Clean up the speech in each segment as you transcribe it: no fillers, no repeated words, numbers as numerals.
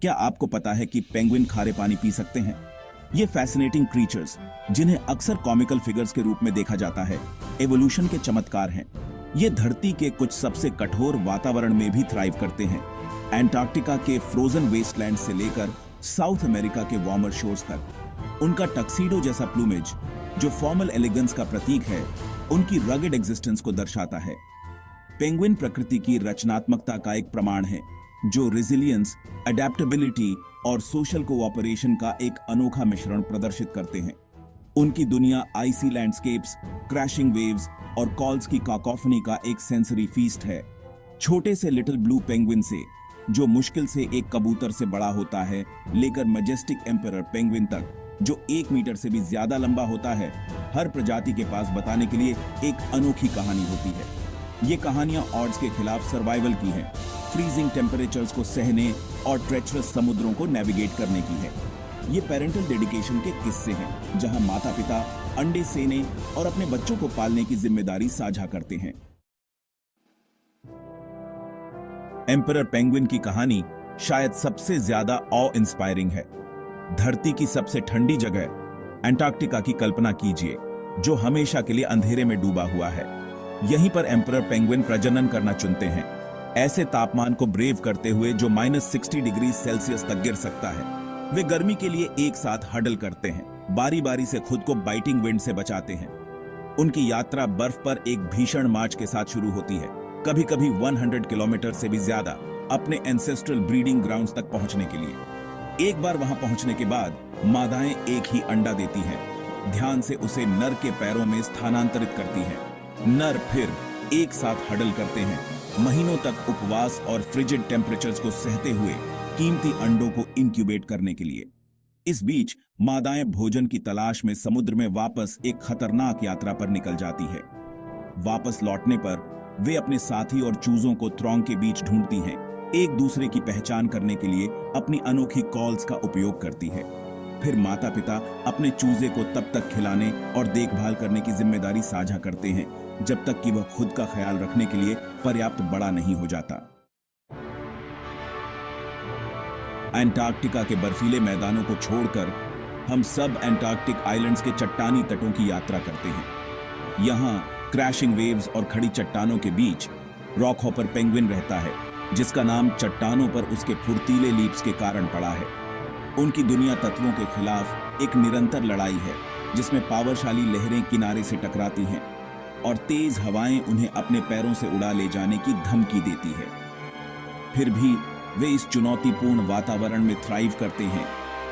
क्या आपको पता है कि पेंगुइन खारे पानी पी सकते हैं? ये फैसिनेटिंग क्रीचर्स, जिन्हें अक्सर कॉमिकल फिगर्स के रूप में देखा जाता है, एवोल्यूशन के चमत्कार हैं। ये धरती के कुछ सबसे कठोर वातावरण में भी थ्राइव करते हैं। एंटार्क्टिका के फ्रोजन वेस्टलैंड से लेकर साउथ अमेरिका के वार्मर शोर्स तक उनका टक्सीडो जैसा प्लूमेज, जो फॉर्मल एलिगेंस का प्रतीक है, उनकी रगेड एग्जिस्टेंस को दर्शाता है। पेंगुइन प्रकृति की रचनात्मकता का एक प्रमाण है, जो रेजिलियंस, अडेप्टेबिलिटी और सोशल कोऑपरेशन का एक अनोखा मिश्रण प्रदर्शित करते हैं। उनकी दुनिया आइसी लैंडस्केप्स, क्रैशिंग वेव्स और कॉल्स की काकोफनी का एक सेंसरी फीस्ट है। छोटे से लिटिल ब्लू पेंगुइन से, जो मुश्किल से एक कबूतर से बड़ा होता है, लेकर मैजेस्टिक एम्परर पेंगुइन तक, जो 1 मीटर से भी ज्यादा लंबा होता है, हर प्रजाति के पास बताने के लिए एक अनोखी कहानी होती है। ये कहानियां ऑड्स के खिलाफ सर्वाइवल की हैं, फ्रीजिंग टेम्परेचर्स को सहने और ट्रेचरस समुद्रों को नेविगेट करने की है। ये पेरेंटल डेडिकेशन के किस्से हैं, जहां माता पिता अंडे सेने और अपने बच्चों को पालने की जिम्मेदारी साझा करते हैं। एम्परर पेंगुइन की कहानी शायद सबसे ज्यादा ऑ इंस्पायरिंग है। धरती की सबसे ठंडी जगह एंटार्क्टिका की कल्पना कीजिए, जो हमेशा के लिए अंधेरे में डूबा हुआ है। यहीं पर एम्परर पेंगुइन प्रजनन करना चुनते हैं, ऐसे तापमान को ब्रेव करते हुए जो -60 डिग्री सेल्सियस तक गिर सकता है। वे गर्मी के लिए एक साथ हडल करते हैं, बारी बारी से खुद को बाइटिंग विंड से बचाते हैं। उनकी यात्रा बर्फ पर एक भीषण मार्च के साथ शुरू होती है, कभी कभी 100 किलोमीटर से भी ज्यादा, अपने एंसेस्ट्रल ब्रीडिंग ग्राउंड्स तक पहुंचने के लिए। एक बार वहां पहुंचने के बाद मादाएं एक ही अंडा देती हैं। ध्यान से उसे नर के पैरों में स्थानांतरित करती हैं। नर फिर एक साथ हडल करते हैं, महीनों तक उपवास और फ्रिजिड टेम्परेचर्स को सहते हुए कीमती अंडों को इंक्यूबेट करने के लिए। इस बीच मादाएं भोजन की तलाश में समुद्र में वापस एक खतरनाक यात्रा पर निकल जाती है। वापस लौटने पर वे अपने साथी और चूजों को थ्रॉन्ग के बीच ढूंढती हैं, एक दूसरे की पहचान करने के लिए अपनी अनोखी कॉल्स का उपयोग करती है। फिर माता पिता अपने चूजे को तब तक खिलाने और देखभाल करने की जिम्मेदारी साझा करते हैं, जब तक कि वह खुद का ख्याल रखने के लिए पर्याप्त बड़ा नहीं हो जाता। एंटार्क्टिका के बर्फीले मैदानों को छोड़कर हम सब एंटार्क्टिक आइलैंड्स के चट्टानी तटों की यात्रा करते हैं। यहाँ क्रैशिंग वेव्स और खड़ी चट्टानों के बीच रॉकहॉपर पेंगुइन रहता है, जिसका नाम चट्टानों पर उसके फुर्तीले लीप्स के कारण पड़ा है। उनकी दुनिया तत्वों के खिलाफ एक निरंतर लड़ाई है, जिसमें पावरशाली लहरें किनारे से टकराती हैं और तेज हवाएं उन्हें अपने पैरों से उड़ा ले जाने की धमकी देती है। फिर भी वे इस चुनौतीपूर्ण वातावरण में थ्राइव करते हैं।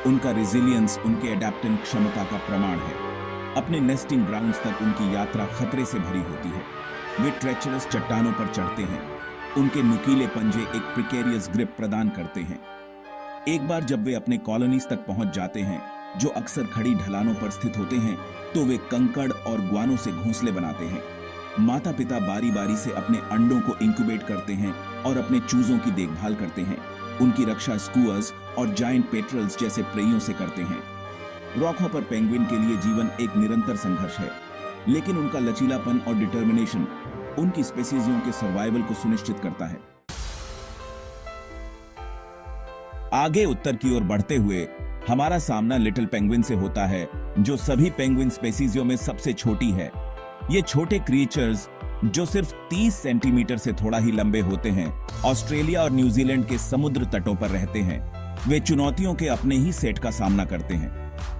उनका रेजिलियंस उनके अडेप्टेंट क्षमता का प्रमाण है। अपने नेस्टिंग ग्राउंड्स तक उनकी यात्रा खतरे से भरी होती है। वे ट्रेचरस चट्टानों पर चढ़ते हैं। उनके नुकीले पंजे एक प्रिकेरियस ग्रिप प्रदान करते हैं। एक बार जब वे अपने कॉलोनीज तक पहुंच जाते हैं, जो अक्सर खड़ी ढलानों पर स्थित होते हैं, तो वे कंकड़ और ग्वानों से घोंसले बनाते हैं। माता पिता बारी बारी से अपने अंडों को इंक्यूबेट करते हैं और अपने चूजों की देखभाल करते हैं। उनकी रक्षा स्कूअर्स और जायंट पेट्रल्स जैसे प्रेइयों से करते हैं। रॉकहॉपर पेंगुइन के लिए जीवन एक निरंतर संघर्ष है, लेकिन उनका लचीलापन और डिटर्मिनेशन उनकी स्पेसीजों के सर्वाइवल को सुनिश्चित करता है। आगे उत्तर की ओर बढ़ते हुए हमारा सामना लिटिल पेंगुइन से होता है, जो सभी पेंगुइन स्पेसीजों में सबसे छोटी है। ये छोटे क्रिएचर्स, जो सिर्फ 30 सेंटीमीटर से थोड़ा ही लंबे होते हैं, ऑस्ट्रेलिया और न्यूजीलैंड के समुद्र तटों पर रहते हैं। वे चुनौतियों के अपने ही सेट का सामना करते हैं,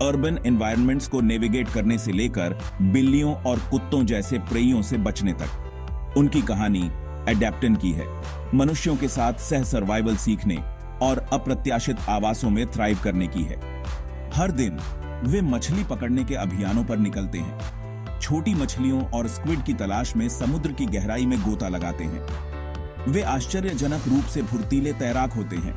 अर्बन एनवायरनमेंट्स को नेविगेट करने से लेकर बिल्लियों और कुत्तों जैसे प्रेइयों से बचने तक। उनकी कहानी एडेप्टन की है, मनुष्यों के साथ सह सर्वाइवल सीखने और अप्रत्याशित आवासों में थ्राइव करने की है। हर दिन वे मछली पकड़ने के अभियानों पर निकलते हैं, छोटी मछलियों और स्क्विड की तलाश में समुद्र की गहराई में गोता लगाते हैं। वे आश्चर्यजनक रूप से फुर्तीले तैराक होते हैं,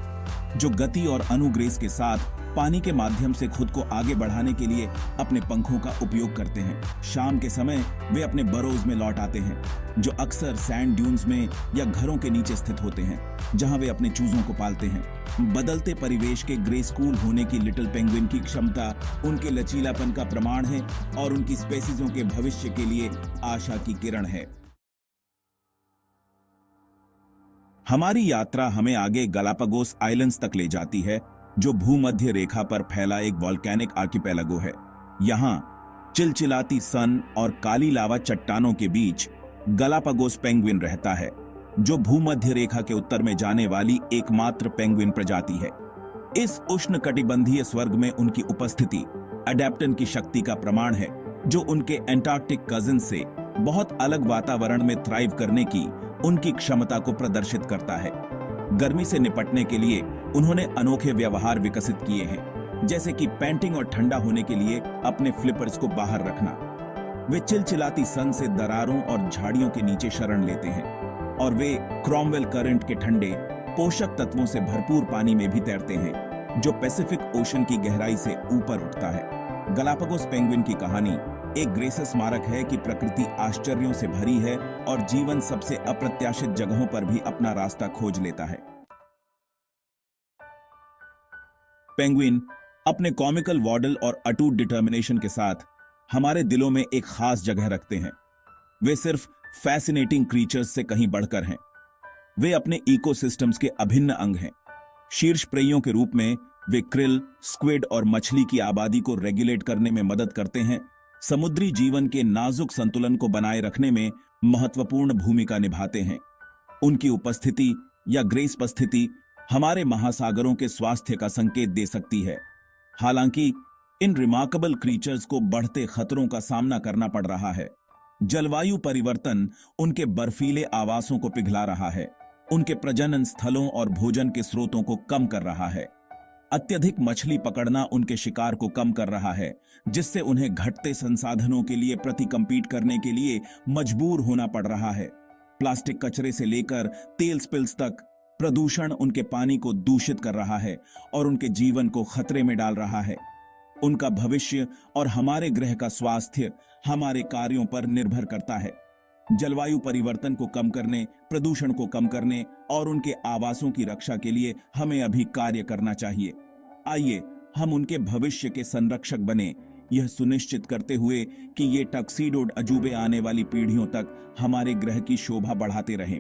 जो गति और अनुग्रेस के साथ पानी के माध्यम से खुद को आगे बढ़ाने के लिए अपने पंखों का उपयोग करते हैं। शाम के समय वे अपने बरोज में लौट आते हैं, जो अक्सर सैंड ड्यून्स में या घरों के नीचे स्थित होते हैं, जहां वे अपने चूजों को पालते हैं। बदलते परिवेश के ग्रे स्कूल होने की लिटिल पेंगुइन की क्षमता उनके लचीलापन का प्रमाण है और उनकी स्पेसीजों के भविष्य के लिए आशा की किरण है। हमारी यात्रा हमें आगे गलापागोस आइलैंड्स तक ले जाती है, जो भूमध्य रेखा पर फैला एक वॉल्केनिक आर्किपेलागो है। यहाँ चिलचिलाती सन और काली लावा चट्टानों के बीच गलापागोस पेंगुइन रहता है, जो भूमध्य रेखा के उत्तर में जाने वाली एकमात्र पेंगुइन प्रजाति है। इस उष्णकटिबंधीय स्वर्ग में उनकी उपस्थिति अडेप्टन की शक्ति का प्रमाण है, जो उनके एंटार्क्टिक कजिन से बहुत अलग वातावरण में थ्राइव करने की उनकी क्षमता को प्रदर्शित करता है। गर्मी से निपटने के लिए उन्होंने अनोखे व्यवहार विकसित किए हैं, जैसे कि पैंटिंग और ठंडा होने के लिए अपने फ्लिपर्स को बाहर रखना। वे चिलचिलाती सन से दरारों और झाड़ियों के नीचे शरण लेते हैं, और वे क्रॉमवेल करंट के ठंडे पोषक तत्वों से भरपूर पानी में भी तैरते हैं, जो पैसिफिक ओशन की गहराई से ऊपर उठता है। गलापागोस पेंगुइन की कहानी एक ग्रेस स्मारक है कि प्रकृति आश्चर्यों से भरी है और जीवन सबसे अप्रत्याशित जगहों पर भी अपना रास्ता खोज लेता है। पेंगुइन अपने कॉमिकल वॉडल और अटूट डिटर्मिनेशन के साथ हमारे दिलों में एक खास जगह रखते हैं। वे सिर्फ फैसिनेटिंग क्रीचर्स से कहीं बढ़कर हैं। वे अपने इकोसिस्टम्स के अभिन्न अंग हैं। शीर्ष प्रेइयों के रूप में वे क्रिल, स्क्विड और मछली की आबादी को रेगुलेट करने में मदद करते हैं, समुद्री जीवन के नाजुक संतुलन को बनाए रखने में महत्वपूर्ण भूमिका निभाते हैं। उनकी उपस्थिति या ग्रेसपस्थिति हमारे महासागरों के स्वास्थ्य का संकेत दे सकती है। हालांकि इन रिमार्केबल क्रीचर्स को बढ़ते खतरों का सामना करना पड़ रहा है। जलवायु परिवर्तन उनके बर्फीले आवासों को पिघला रहा है, उनके प्रजनन स्थलों और भोजन के स्रोतों को कम कर रहा है। अत्यधिक मछली पकड़ना उनके शिकार को कम कर रहा है, जिससे उन्हें घटते संसाधनों के लिए प्रति कंपीट करने के लिए मजबूर होना पड़ रहा है। प्लास्टिक कचरे से लेकर तेल स्पिल्स तक प्रदूषण उनके पानी को दूषित कर रहा है और उनके जीवन को खतरे में डाल रहा है। उनका भविष्य और हमारे ग्रह का स्वास्थ्य हमारे कार्यों पर निर्भर करता है। जलवायु परिवर्तन को कम करने, प्रदूषण को कम करने और उनके आवासों की रक्षा के लिए हमें अभी कार्य करना चाहिए। आइए हम उनके भविष्य के संरक्षक बने, यह सुनिश्चित करते हुए कि ये टक्सीडोड अजूबे आने वाली पीढ़ियों तक हमारे ग्रह की शोभा बढ़ाते रहें।